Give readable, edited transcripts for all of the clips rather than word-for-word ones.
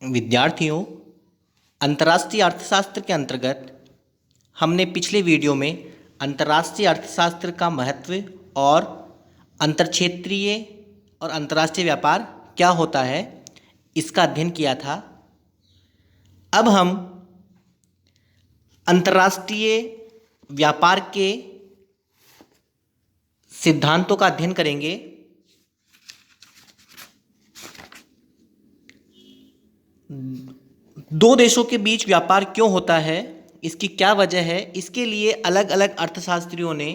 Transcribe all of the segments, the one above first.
विद्यार्थियों, अंतर्राष्ट्रीय अर्थशास्त्र के अंतर्गत हमने पिछले वीडियो में अंतर्राष्ट्रीय अर्थशास्त्र का महत्व और अंतरक्षेत्रीय और अंतर्राष्ट्रीय व्यापार क्या होता है इसका अध्ययन किया था। अब हम अंतर्राष्ट्रीय व्यापार के सिद्धांतों का अध्ययन करेंगे। दो देशों के बीच व्यापार क्यों होता है, इसकी क्या वजह है, इसके लिए अलग अलग अर्थशास्त्रियों ने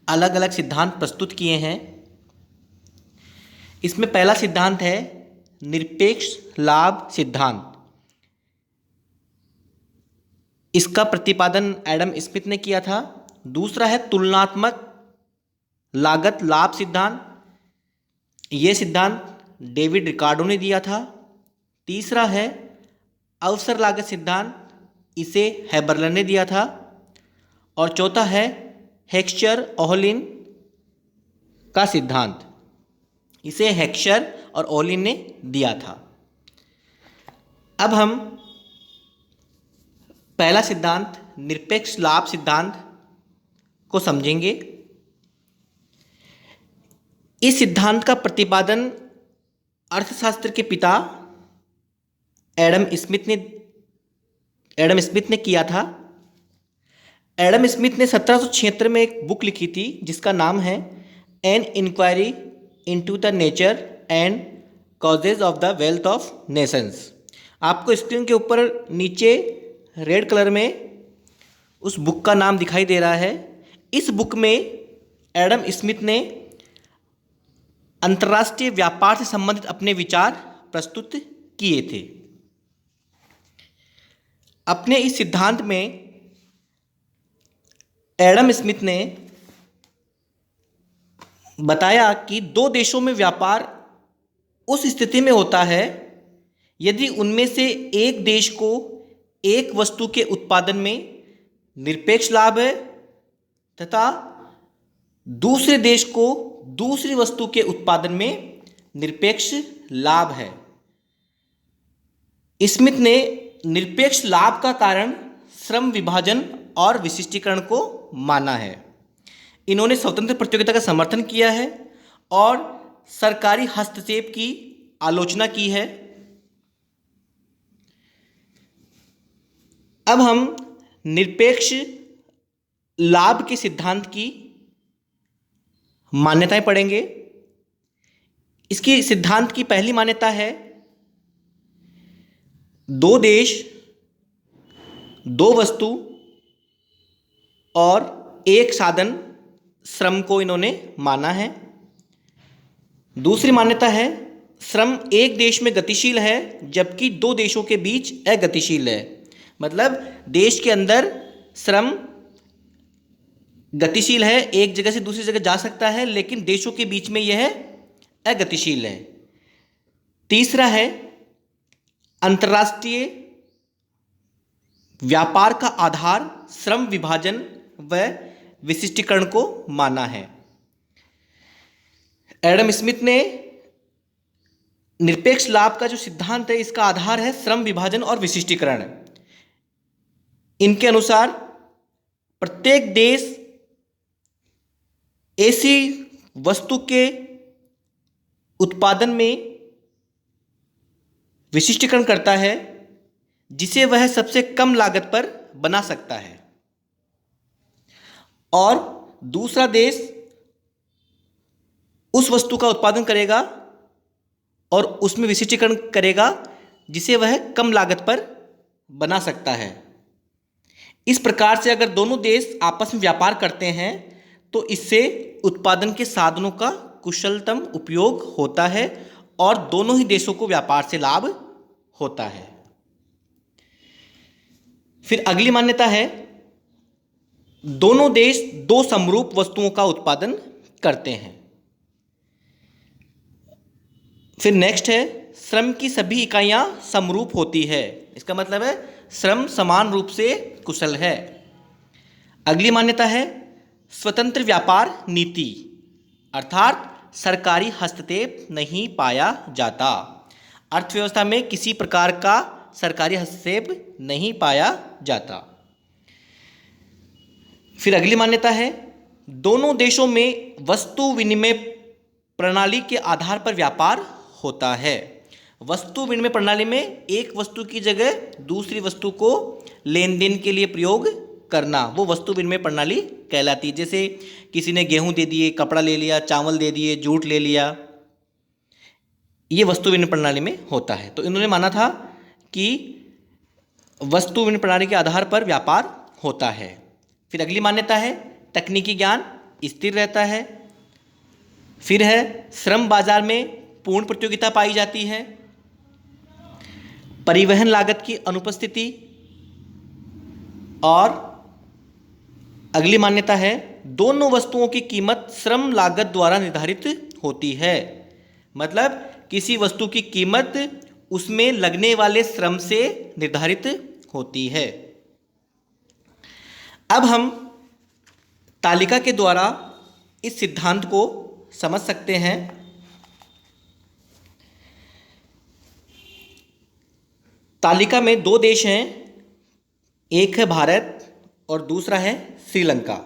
अलग अलग सिद्धांत प्रस्तुत किए हैं। इसमें पहला सिद्धांत है निरपेक्ष लाभ सिद्धांत। इसका प्रतिपादन एडम स्मिथ ने किया था। दूसरा है तुलनात्मक लागत लाभ सिद्धांत। ये सिद्धांत डेविड रिकार्डो ने दिया था। तीसरा है अवसर लागत सिद्धांत, इसे हैबरलर ने दिया था। और चौथा है हेक्सचर ओहलिन का सिद्धांत, इसे हेक्सचर और ओहलिन ने दिया था। अब हम पहला सिद्धांत निरपेक्ष लाभ सिद्धांत को समझेंगे। इस सिद्धांत का प्रतिपादन अर्थशास्त्र के पिता एडम स्मिथ ने किया था। एडम स्मिथ ने 1776 में एक बुक लिखी थी जिसका नाम है an inquiry into the nature and causes of the wealth of nations. आपको स्क्रीन के ऊपर नीचे रेड कलर में उस बुक का नाम दिखाई दे रहा है। इस बुक में एडम स्मिथ ने अंतर्राष्ट्रीय व्यापार से संबंधित अपने विचार प्रस्तुत किए थे। अपने इस सिद्धांत में एडम स्मिथ ने बताया कि दो देशों में व्यापार उस स्थिति में होता है यदि उनमें से एक देश को एक वस्तु के उत्पादन में निरपेक्ष लाभ है तथा दूसरे देश को दूसरी वस्तु के उत्पादन में निरपेक्ष लाभ है। स्मिथ ने निरपेक्ष लाभ का कारण श्रम विभाजन और विशिष्टीकरण को माना है। इन्होंने स्वतंत्र प्रतियोगिता का समर्थन किया है और सरकारी हस्तक्षेप की आलोचना की है। अब हम निरपेक्ष लाभ के सिद्धांत की मान्यताएं पढ़ेंगे। इसकी सिद्धांत की पहली मान्यता है दो देश, दो वस्तु और एक साधन श्रम को इन्होंने माना है। दूसरी मान्यता है श्रम एक देश में गतिशील है जबकि दो देशों के बीच अगतिशील है। मतलब देश के अंदर श्रम गतिशील है, एक जगह से दूसरी जगह जा सकता है, लेकिन देशों के बीच में यह अगतिशील है। तीसरा है अंतर्राष्ट्रीय व्यापार का आधार श्रम विभाजन व विशिष्टीकरण को माना है। एडम स्मिथ ने निरपेक्ष लाभ का जो सिद्धांत है इसका आधार है श्रम विभाजन और विशिष्टीकरण। इनके अनुसार प्रत्येक देश ऐसी वस्तु के उत्पादन में विशिष्टीकरण करता है जिसे वह सबसे कम लागत पर बना सकता है और दूसरा देश उस वस्तु का उत्पादन करेगा और उसमें विशिष्टीकरण करेगा जिसे वह कम लागत पर बना सकता है। इस प्रकार से अगर दोनों देश आपस में व्यापार करते हैं तो इससे उत्पादन के साधनों का कुशलतम उपयोग होता है और दोनों ही देशों को व्यापार से लाभ होता है। फिर अगली मान्यता है दोनों देश दो समरूप वस्तुओं का उत्पादन करते हैं। फिर नेक्स्ट है श्रम की सभी इकाइयां समरूप होती है। इसका मतलब है श्रम समान रूप से कुशल है। अगली मान्यता है स्वतंत्र व्यापार नीति, अर्थात सरकारी हस्तक्षेप नहीं पाया जाता। अर्थव्यवस्था में किसी प्रकार का सरकारी हस्तक्षेप नहीं पाया जाता। फिर अगली मान्यता है, दोनों देशों में वस्तु विनिमय प्रणाली के आधार पर व्यापार होता है। वस्तु विनिमय प्रणाली में एक वस्तु की जगह दूसरी वस्तु को लेन देन के लिए प्रयोग करना, वो वस्तु विनिमय प्रणाली कहलाती है। जैसे किसी ने गेहूं दे दिए, कपड़ा ले लिया, चावल दे दिए, जूट ले लिया, ये वस्तु विनिमय प्रणाली में होता है। तो इन्होंने माना था कि वस्तु विनिमय प्रणाली के आधार पर व्यापार होता है। फिर अगली मान्यता है, तकनीकी ज्ञान स्थिर रहता है। फिर है, श्रम बाजार में पूर्ण प्रतियोगिता पाई जाती है। परिवहन लागत की अनुपस्थिति। और अगली मान्यता है, दोनों वस्तुओं की कीमत श्रम लागत द्वारा निर्धारित होती है। मतलब किसी वस्तु की कीमत उसमें लगने वाले श्रम से निर्धारित होती है। अब हम तालिका के द्वारा इस सिद्धांत को समझ सकते हैं। तालिका में दो देश हैं, एक है भारत और दूसरा है श्रीलंका।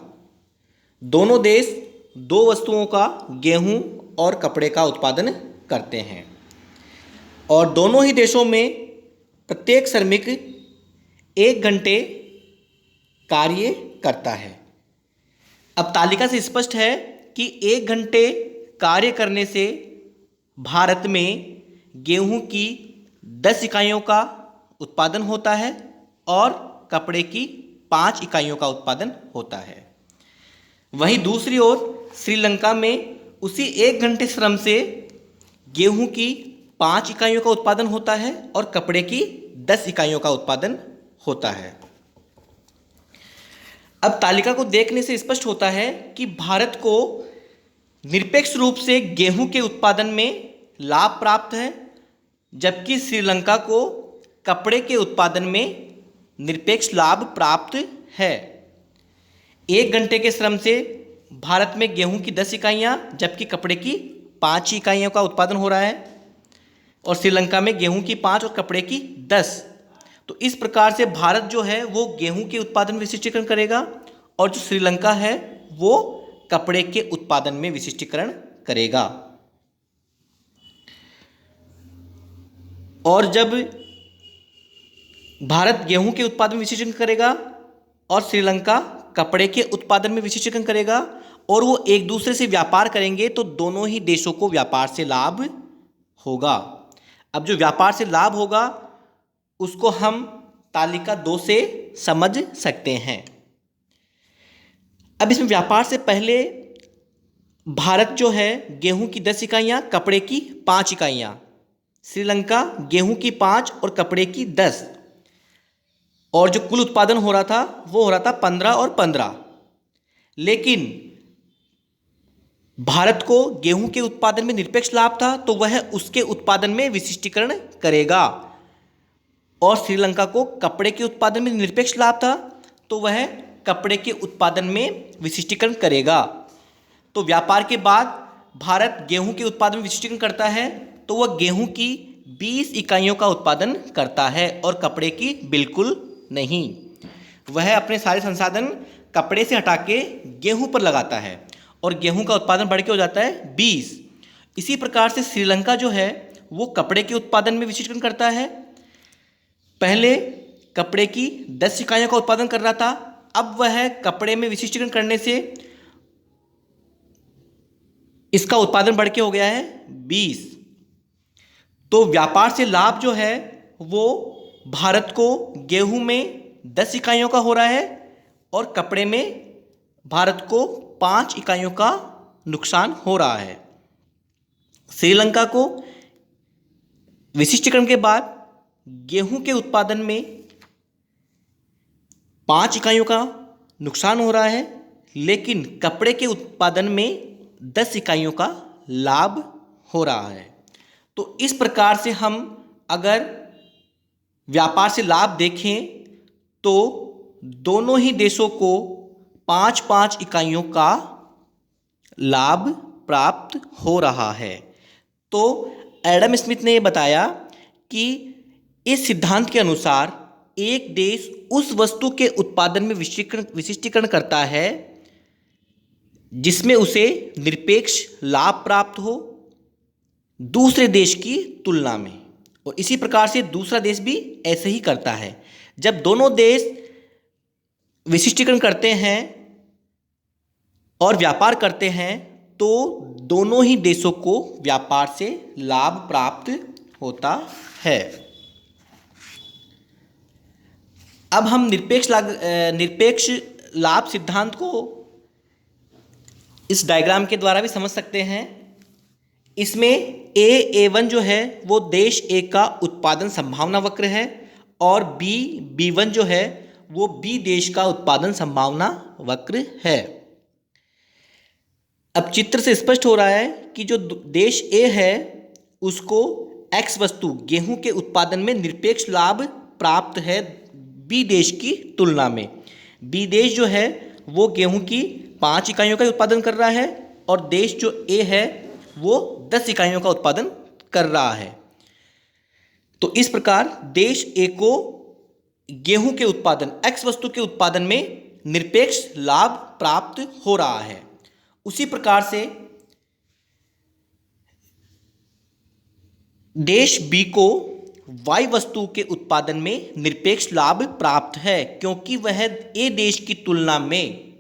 दोनों देश दो वस्तुओं का, गेहूं और कपड़े का उत्पादन करते हैं और दोनों ही देशों में प्रत्येक श्रमिक 1 घंटे कार्य करता है। अब तालिका से स्पष्ट है कि 1 घंटे कार्य करने से भारत में गेहूं की 10 इकाइयों का उत्पादन होता है और कपड़े की 5 इकाइयों का उत्पादन होता है। वहीं दूसरी ओर श्रीलंका में उसी 1 घंटे श्रम से गेहूं की 5 इकाइयों का उत्पादन होता है और कपड़े की 10 इकाइयों का उत्पादन होता है। अब तालिका को देखने से स्पष्ट होता है कि भारत को निरपेक्ष रूप से गेहूं के उत्पादन में लाभ प्राप्त है, जबकि श्रीलंका को कपड़े के उत्पादन में निरपेक्ष लाभ प्राप्त है। 1 घंटे के श्रम से भारत में गेहूं की 10 इकाइयाँ जबकि कपड़े की 5 इकाइयों का उत्पादन हो रहा है और श्रीलंका में गेहूं की 5 और कपड़े की 10। तो इस प्रकार से भारत जो है वो गेहूं के उत्पादन में विशिष्टीकरण करेगा और जो श्रीलंका है वो कपड़े के उत्पादन में विशिष्टीकरण करेगा। और जब भारत गेहूं के उत्पादन में विशिष्टीकरण करेगा और श्रीलंका कपड़े के उत्पादन में विशिष्टीकरण करेगा और वो एक दूसरे से व्यापार करेंगे तो दोनों ही देशों को व्यापार से लाभ होगा। अब जो व्यापार से लाभ होगा उसको हम तालिका 2 से समझ सकते हैं। अब इसमें व्यापार से पहले भारत जो है गेहूं की 10 इकाइयाँ, कपड़े की 5 इकाइयाँ, श्रीलंका गेहूं की 5 और कपड़े की 10, और जो कुल उत्पादन हो रहा था वो हो रहा था 15 और 15। लेकिन भारत को गेहूं के उत्पादन में निरपेक्ष लाभ था तो वह उसके उत्पादन में विशिष्टीकरण करेगा और श्रीलंका को कपड़े के उत्पादन में निरपेक्ष लाभ था तो वह कपड़े के उत्पादन में विशिष्टीकरण करेगा। तो व्यापार के बाद भारत गेहूं के उत्पादन में विशिष्टीकरण करता है तो वह गेहूं की 20 इकाइयों का उत्पादन करता है और कपड़े की बिल्कुल नहीं। वह अपने सारे संसाधन कपड़े से हटा के गेहूं पर लगाता है और गेहूं का उत्पादन बढ़ के हो जाता है 20। इसी प्रकार से श्रीलंका जो है वो कपड़े के उत्पादन में विशिष्टीकरण करता है। पहले कपड़े की 10 इकाइयों का उत्पादन कर रहा था, अब वह कपड़े में विशिष्टीकरण करने से इसका उत्पादन बढ़ के हो गया है 20। तो व्यापार से लाभ जो है वो भारत को गेहूं में 10 इकाइयों का हो रहा है और कपड़े में भारत को 5 इकाइयों का नुकसान हो रहा है। श्रीलंका को विशिष्टीकरण के बाद गेहूं के उत्पादन में 5 इकाइयों का नुकसान हो रहा है, लेकिन कपड़े के उत्पादन में 10 इकाइयों का लाभ हो रहा है। तो इस प्रकार से हम अगर व्यापार से लाभ देखें तो दोनों ही देशों को 5-5 इकाइयों का लाभ प्राप्त हो रहा है। तो एडम स्मिथ ने यह बताया कि इस सिद्धांत के अनुसार एक देश उस वस्तु के उत्पादन में विशिष्टीकरण करता है जिसमें उसे निरपेक्ष लाभ प्राप्त हो दूसरे देश की तुलना में, और इसी प्रकार से दूसरा देश भी ऐसे ही करता है। जब दोनों देश विशिष्टीकरण करते हैं और व्यापार करते हैं तो दोनों ही देशों को व्यापार से लाभ प्राप्त होता है। अब हम निरपेक्ष लाभ सिद्धांत को इस डायग्राम के द्वारा भी समझ सकते हैं। इसमें A1 जो है वो देश ए का उत्पादन संभावना वक्र है और B1 जो है वो B देश का उत्पादन संभावना वक्र है। अब चित्र से स्पष्ट हो रहा है कि जो देश A है उसको X वस्तु गेहूं के उत्पादन में निरपेक्ष लाभ प्राप्त है B देश की तुलना में। B देश जो है वो गेहूं की 5 इकाइयों का उत्पादन कर रहा है और देश जो A है वो 10 इकाइयों का उत्पादन कर रहा है। तो इस प्रकार देश ए को गेहूं के उत्पादन X वस्तु के उत्पादन में निरपेक्ष लाभ प्राप्त हो रहा है। उसी प्रकार से देश बी को Y वस्तु के उत्पादन में निरपेक्ष लाभ प्राप्त है क्योंकि वह ए देश की तुलना में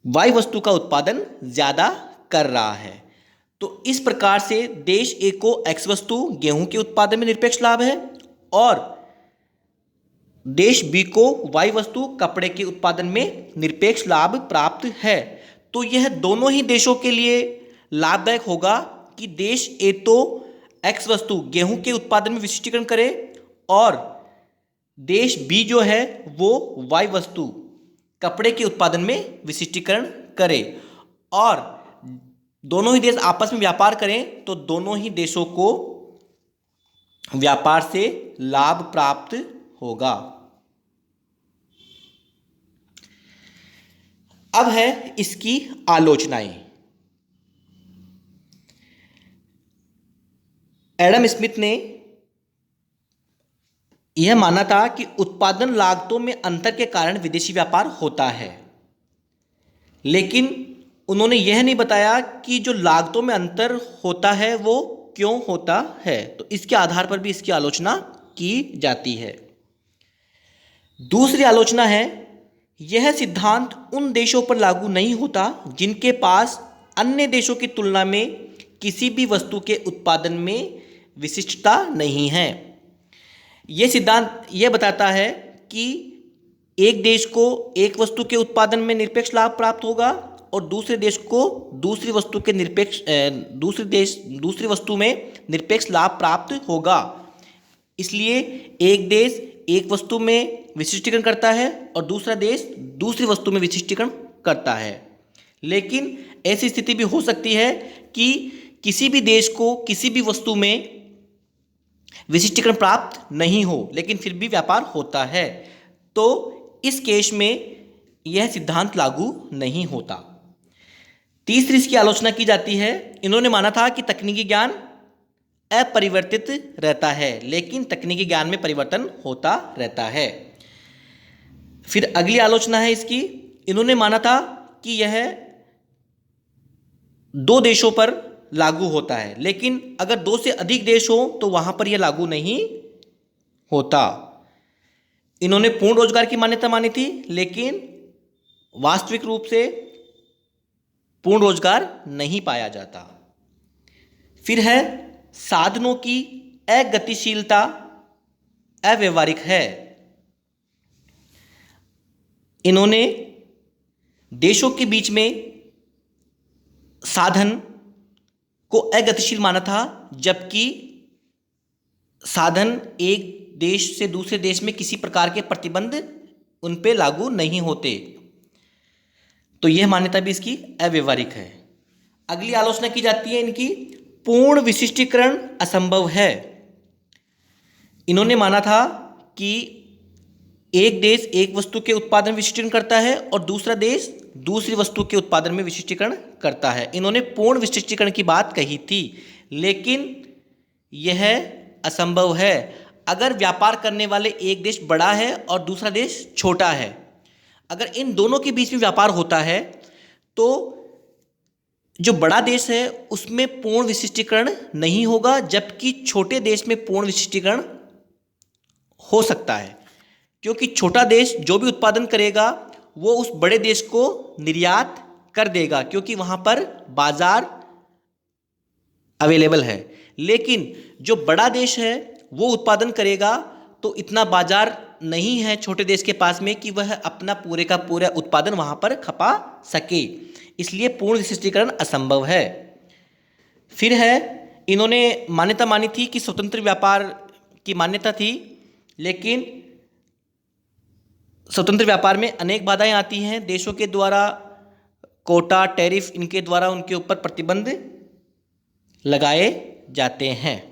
Y वस्तु का उत्पादन ज्यादा कर रहा है। तो इस प्रकार से देश ए को X वस्तु गेहूं के उत्पादन में निरपेक्ष लाभ है और देश बी को Y वस्तु कपड़े के उत्पादन में निरपेक्ष लाभ प्राप्त है। तो यह दोनों ही देशों के लिए लाभदायक होगा कि देश ए तो X वस्तु गेहूं के उत्पादन में विशिष्टीकरण करे और देश बी जो है वो Y वस्तु कपड़े के उत्पादन में विशिष्टीकरण करे और दोनों ही देश आपस में व्यापार करें तो दोनों ही देशों को व्यापार से लाभ प्राप्त होगा। अब है इसकी आलोचनाएं। एडम स्मिथ ने यह माना था कि उत्पादन लागतों में अंतर के कारण विदेशी व्यापार होता है, लेकिन उन्होंने यह नहीं बताया कि जो लागतों में अंतर होता है वो क्यों होता है। तो इसके आधार पर भी इसकी आलोचना की जाती है। दूसरी आलोचना है यह सिद्धांत उन देशों पर लागू नहीं होता जिनके पास अन्य देशों की तुलना में किसी भी वस्तु के उत्पादन में विशिष्टता नहीं है। यह सिद्धांत यह बताता है कि एक देश को एक वस्तु के उत्पादन में निरपेक्ष लाभ प्राप्त होगा और दूसरे देश को दूसरी वस्तु में निरपेक्ष लाभ प्राप्त होगा। इसलिए एक देश एक वस्तु में विशिष्टीकरण करता है और दूसरा देश दूसरी वस्तु में विशिष्टीकरण करता है। लेकिन ऐसी स्थिति भी हो सकती है कि किसी भी देश को किसी भी वस्तु में विशिष्टीकरण प्राप्त नहीं हो लेकिन फिर भी व्यापार होता है, तो इस केस में यह सिद्धांत लागू नहीं होता। तीसरी इसकी आलोचना की जाती है। इन्होंने माना था कि तकनीकी ज्ञान अपरिवर्तित रहता है लेकिन तकनीकी ज्ञान में परिवर्तन होता रहता है। फिर अगली आलोचना है इसकी, इन्होंने माना था कि यह दो देशों पर लागू होता है लेकिन अगर दो से अधिक देश हो तो वहां पर यह लागू नहीं होता। इन्होंने पूर्ण रोजगार की मान्यता मानी थी लेकिन वास्तविक रूप से पूर्ण रोजगार नहीं पाया जाता। फिर है साधनों की अगतिशीलता अव्यवहारिक है। इन्होंने देशों के बीच में साधन को अगतिशील माना था जबकि साधन एक देश से दूसरे देश में किसी प्रकार के प्रतिबंध उन पे लागू नहीं होते। तो यह मान्यता भी इसकी अव्यवहारिक है। अगली आलोचना की जाती है इनकी, पूर्ण विशिष्टीकरण असंभव है। इन्होंने माना था कि एक देश एक वस्तु के उत्पादन में विशिष्टीकरण करता है और दूसरा देश दूसरी वस्तु के उत्पादन में विशिष्टीकरण करता है। इन्होंने पूर्ण विशिष्टीकरण की बात कही थी लेकिन यह असंभव है। अगर व्यापार करने वाले एक देश बड़ा है और दूसरा देश छोटा है, अगर इन दोनों के बीच में व्यापार होता है तो जो बड़ा देश है उसमें पूर्ण विशिष्टीकरण नहीं होगा, जबकि छोटे देश में पूर्ण विशिष्टीकरण हो सकता है, क्योंकि छोटा देश जो भी उत्पादन करेगा वो उस बड़े देश को निर्यात कर देगा, क्योंकि वहाँ पर बाजार अवेलेबल है। लेकिन जो बड़ा देश है वो उत्पादन करेगा तो इतना बाजार नहीं है छोटे देश के पास में कि वह अपना पूरे का पूरा उत्पादन वहाँ पर खपा सके, इसलिए पूर्ण विशिष्टीकरण असंभव है। फिर है, इन्होंने मान्यता मानी थी कि स्वतंत्र व्यापार की मान्यता थी, लेकिन स्वतंत्र व्यापार में अनेक बाधाएं आती हैं। देशों के द्वारा कोटा, टैरिफ, इनके द्वारा उनके ऊपर प्रतिबंध लगाए जाते हैं।